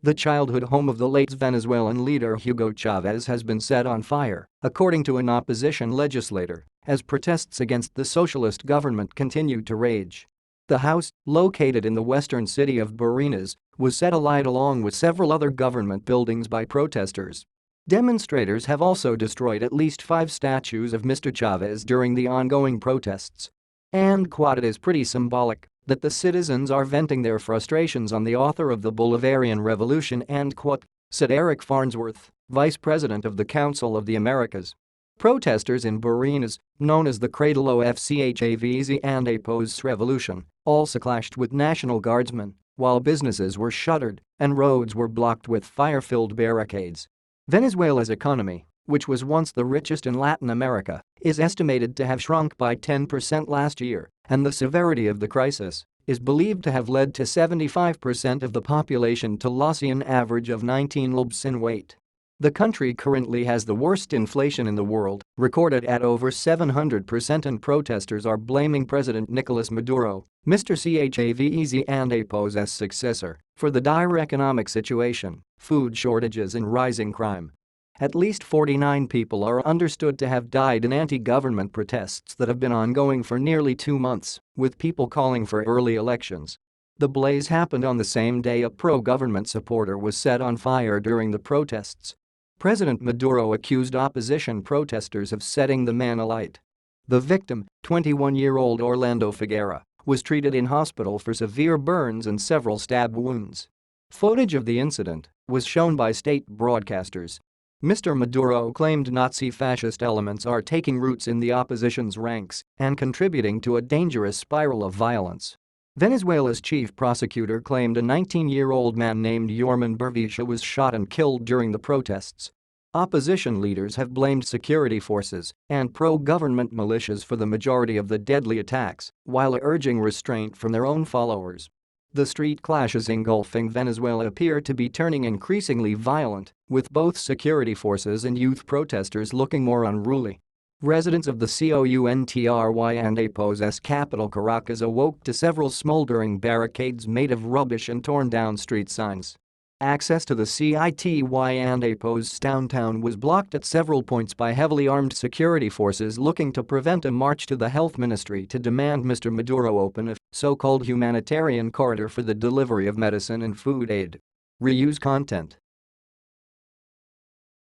The childhood home of the late Venezuelan leader Hugo Chavez has been set on fire, according to an opposition legislator, as protests against the socialist government continue to rage. The house, located in the western city of Barinas, was set alight along with several other government buildings by protesters. Demonstrators have also destroyed at least 5 statues of Mr. Chavez during the ongoing protests. And it is pretty symbolic that the citizens are venting their frustrations on the author of the Bolivarian Revolution, said Eric Farnsworth, vice president of the Council of the Americas. Protesters in Barinas, known as the Cradle of Chavez and Apos Revolution, also clashed with National Guardsmen, while businesses were shuttered and roads were blocked with fire-filled barricades. Venezuela's economy, which was once the richest in Latin America, is estimated to have shrunk by 10% last year, and the severity of the crisis is believed to have led to 75% of the population to lose an average of 19 lbs in weight. The country currently has the worst inflation in the world, recorded at over 700%, and protesters are blaming President Nicolas Maduro, Mr. Chavez and Apos' successor, for the dire economic situation, food shortages and rising crime. At least 49 people are understood to have died in anti-government protests that have been ongoing for nearly 2 months, with people calling for early elections. The blaze happened on the same day a pro-government supporter was set on fire during the protests. President Maduro accused opposition protesters of setting the man alight. The victim, 21-year-old Orlando Figuera, was treated in hospital for severe burns and several stab wounds. Footage of the incident was shown by state broadcasters. Mr. Maduro claimed Nazi fascist elements are taking roots in the opposition's ranks and contributing to a dangerous spiral of violence. Venezuela's chief prosecutor claimed a 19-year-old man named Yorman Bervisha was shot and killed during the protests. Opposition leaders have blamed security forces and pro-government militias for the majority of the deadly attacks, while urging restraint from their own followers. The street clashes engulfing Venezuela appear to be turning increasingly violent, with both security forces and youth protesters looking more unruly. Residents of the Country and Apos' capital Caracas awoke to several smoldering barricades made of rubbish and torn-down street signs. Access to the Country and Apos downtown was blocked at several points by heavily armed security forces looking to prevent a march to the health ministry to demand Mr. Maduro open a so-called humanitarian corridor for the delivery of medicine and food aid. Reuse content.